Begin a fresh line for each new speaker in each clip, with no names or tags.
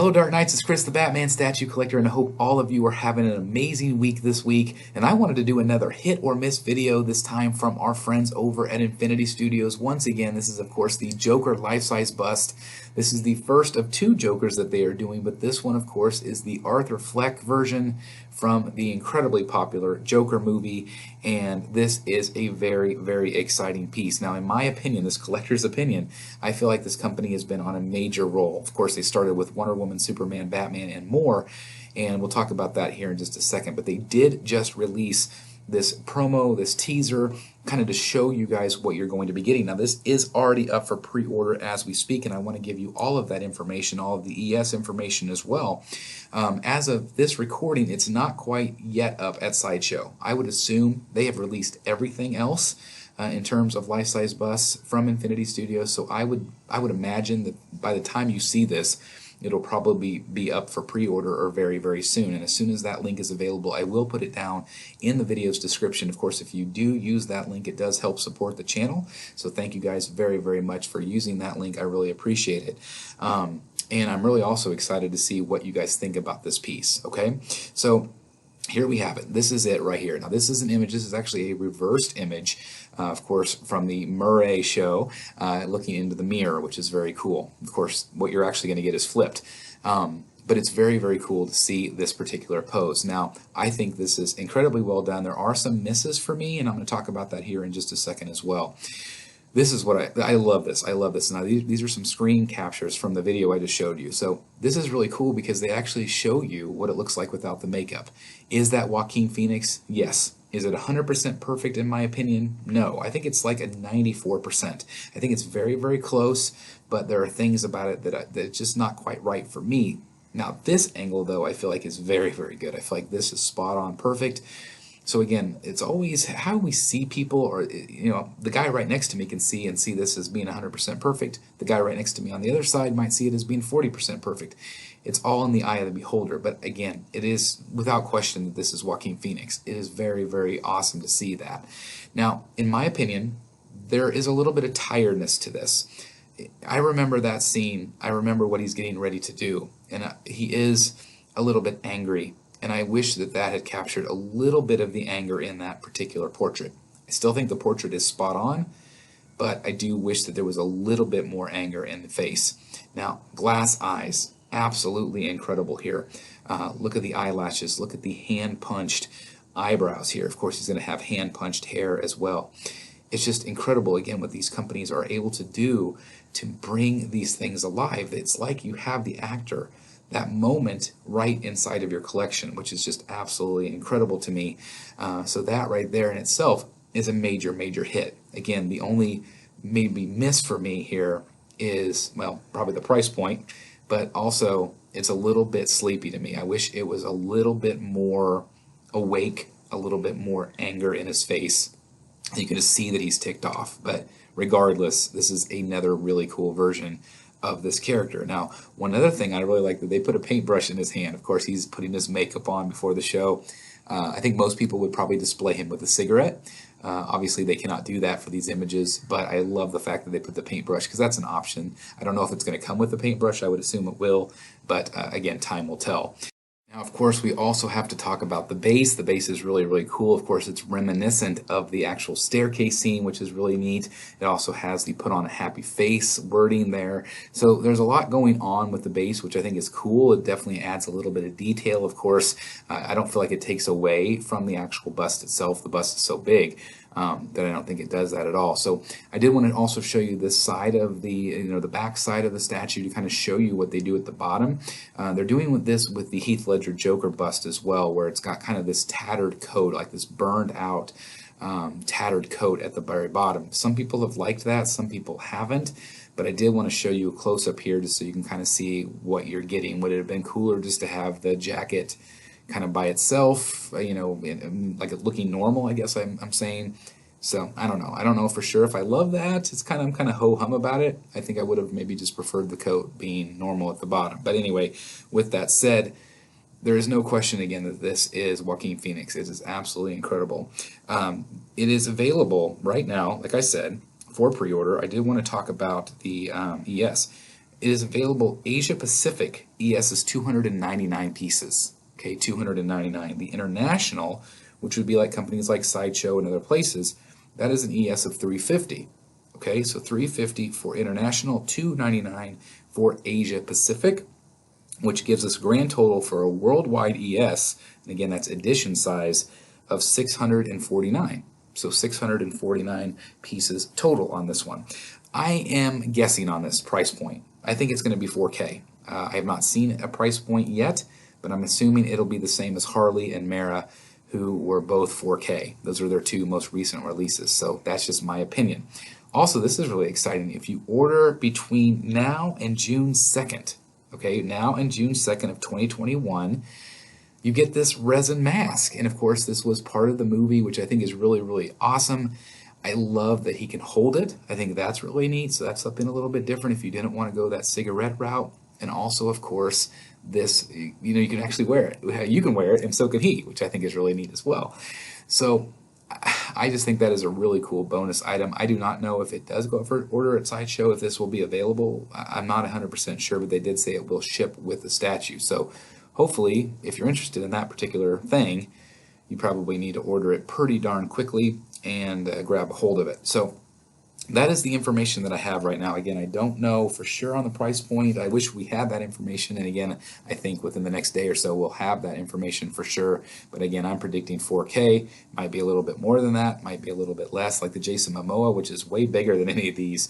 Hello Dark Knights, it's Chris the Batman statue collector, and I hope all of you are having an amazing week this week. And I wanted to do another hit or miss video, this time from our friends over at Infinity Studios. Once again, this is of course the Joker life-size bust. This is the first of two Jokers that they are doing, but this one of course is the Arthur Fleck version from the incredibly popular Joker movie, and this is a very, very exciting piece. Now, in my opinion, this collector's opinion, I feel like this company has been on a major roll. Of course, they started with Wonder Woman, Superman, Batman, and more, and we'll talk about that here in just a second, but they did just release this promo, this teaser, kind of to show you guys what you're going to be getting. Now, this is already up for pre-order as we speak, and I want to give you all of that information, all of the ES information as well. As of this recording, it's not quite yet up at Sideshow. I would assume they have released everything else in terms of life-size busts from Infinity Studios, so I would imagine that by the time you see this, it'll probably be up for pre-order or very, very soon. And as soon as that link is available, I will put it down in the video's description. Of course, if you do use that link, it does help support the channel. So thank you guys very, very much for using that link. I really appreciate it. And I'm really also excited to see what you guys think about this piece. Okay, so here we have it. This is it right here. Now, this is an image. This is actually a reversed image, of course, from the Murray show, looking into the mirror, which is very cool. Of course, what you're actually going to get is flipped. But it's very, very cool to see this particular pose. Now, I think this is incredibly well done. There are some misses for me, and I'm going to talk about that here in just a second as well. This is what I love this. I love this. Now, these are some screen captures from the video I just showed you. So this is really cool because they actually show you what it looks like without the makeup. Is that Joaquin Phoenix? Yes. Is it 100% perfect in my opinion? No. I think it's like a 94%. I think it's very, very close, but there are things about it that it's just not quite right for me. Now, this angle, though, I feel like is very, very good. I feel like this is spot on perfect. So again, it's always how we see people, or the guy right next to me can see this as being 100% perfect. The guy right next to me on the other side might see it as being 40% perfect. It's all in the eye of the beholder. But again, it is without question that this is Joaquin Phoenix. It is very, very awesome to see that. Now, in my opinion, there is a little bit of tiredness to this. I remember that scene. I remember what he's getting ready to do, and he is a little bit angry. And I wish that had captured a little bit of the anger in that particular portrait. I still think the portrait is spot on, but I do wish that there was a little bit more anger in the face. Now, glass eyes, absolutely incredible here. Look at the eyelashes, look at the hand-punched eyebrows here. Of course, he's going to have hand-punched hair as well. It's just incredible, again, what these companies are able to do to bring these things alive. It's like you have the actor, that moment right inside of your collection, which is just absolutely incredible to me. So that right there in itself is a major, major hit. Again, the only maybe miss for me here is, well, probably the price point, but also it's a little bit sleepy to me. I wish it was a little bit more awake, a little bit more anger in his face. You can just see that he's ticked off, but regardless, this is another really cool version of this character. Now, one other thing I really like, that they put a paintbrush in his hand. Of course, he's putting his makeup on before the show. I think most people would probably display him with a cigarette. Obviously, they cannot do that for these images, but I love the fact that they put the paintbrush, because that's an option. I don't know if it's going to come with the paintbrush. I would assume it will, but again, time will tell. Now, of course, we also have to talk about the base. The base is really, really cool. Of course, it's reminiscent of the actual staircase scene, which is really neat. It also has the put on a happy face wording there. So there's a lot going on with the base, which I think is cool. It definitely adds a little bit of detail, of course. I don't feel like it takes away from the actual bust itself. The bust is so big that I don't think it does that at all. So I did want to also show you this side of the, the back side of the statue to kind of show you what they do at the bottom. They're doing with this with the Heath Ledger Joker bust as well, where it's got kind of this tattered coat, like this burned out tattered coat at the very bottom. Some people have liked that, some people haven't, but I did want to show you a close-up here just so you can kind of see what you're getting. Would it have been cooler just to have the jacket kind of by itself, like it looking normal, I guess I'm saying. So I don't know. I don't know for sure if I love that. I'm kind of ho-hum about it. I think I would have maybe just preferred the coat being normal at the bottom. But anyway, with that said, there is no question again that this is Joaquin Phoenix. It is absolutely incredible. It is available right now, like I said, for pre-order. I did want to talk about the ES. It is available Asia Pacific. ES is 299 pieces. Okay, 299. The international, which would be like companies like Sideshow and other places, that is an ES of 350. Okay, so 350 for international, 299 for Asia Pacific, which gives us a grand total for a worldwide ES, and again that's edition size, of 649. So 649 pieces total on this one. I am guessing on this price point. I think it's going to be 4K. I have not seen a price point yet, but I'm assuming it'll be the same as Harley and Mara, who were both 4K. Those are their two most recent releases, so that's just my opinion. Also, this is really exciting. If you order between now and June 2nd, okay, now and June 2nd of 2021, you get this resin mask. And of course, this was part of the movie, which I think is really, really awesome. I love that he can hold it. I think that's really neat. So that's something a little bit different if you didn't want to go that cigarette route. And also, of course, this, you can actually wear it. You can wear it, and so can he, which I think is really neat as well. So I just think that is a really cool bonus item. I do not know if it does go for order at Sideshow, if this will be available. I'm not 100% sure, but they did say it will ship with the statue. So hopefully, if you're interested in that particular thing, you probably need to order it pretty darn quickly and grab a hold of it. So that is the information that I have right now. Again, I don't know for sure on the price point. I wish we had that information, and again, I think within the next day or so we'll have that information for sure. But again, I'm predicting 4K. Might be a little bit more than that, might be a little bit less, like the Jason Momoa, which is way bigger than any of these,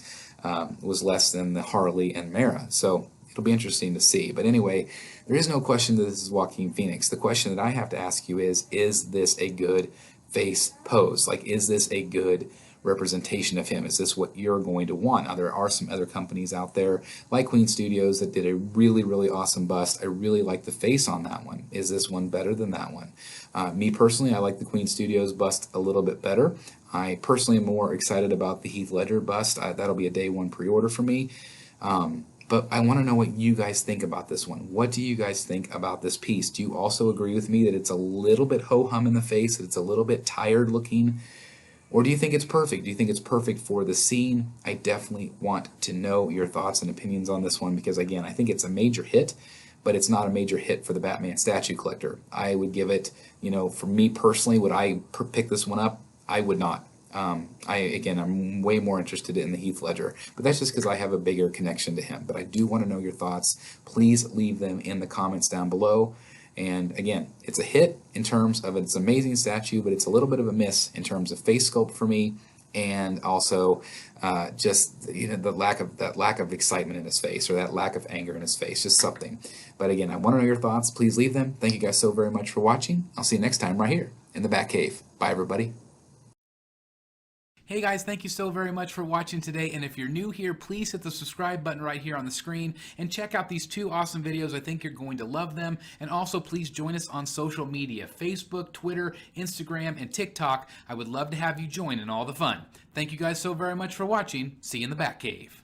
was less than the Harley and Mara. So it'll be interesting to see. But anyway, there is no question that this is Joaquin Phoenix. The question that I have to ask you is this a good face pose? Like, is this a good representation of him? Is this what you're going to want? Now, there are some other companies out there like Queen Studios that did a really, really awesome bust. I really like the face on that one. Is this one better than that one? Me personally, I like the Queen Studios bust a little bit better. I personally am more excited about the Heath Ledger bust. That'll be a day one pre-order for me. But I want to know what you guys think about this one. What do you guys think about this piece? Do you also agree with me that it's a little bit ho-hum in the face, that it's a little bit tired looking? Or do you think it's perfect? Do you think it's perfect for the scene? I definitely want to know your thoughts and opinions on this one because, again, I think it's a major hit, but it's not a major hit for the Batman statue collector. I would give it, for me personally, would I pick this one up? I would not. I'm way more interested in the Heath Ledger, but that's just because I have a bigger connection to him. But I do want to know your thoughts. Please leave them in the comments down below. And again, it's a hit in terms of it's an amazing statue, but it's a little bit of a miss in terms of face sculpt for me, and also just the lack of excitement in his face, or that lack of anger in his face, just something. But again, I want to know your thoughts. Please leave them. Thank you guys so very much for watching. I'll see you next time right here in the Bat Cave. Bye, everybody. Hey guys, thank you so very much for watching today, and if you're new here, please hit the subscribe button right here on the screen and check out these two awesome videos. I think you're going to love them. And also please join us on social media: Facebook, Twitter, Instagram, and TikTok. I would love to have you join in all the fun. Thank you guys so very much for watching. See you in the Bat Cave.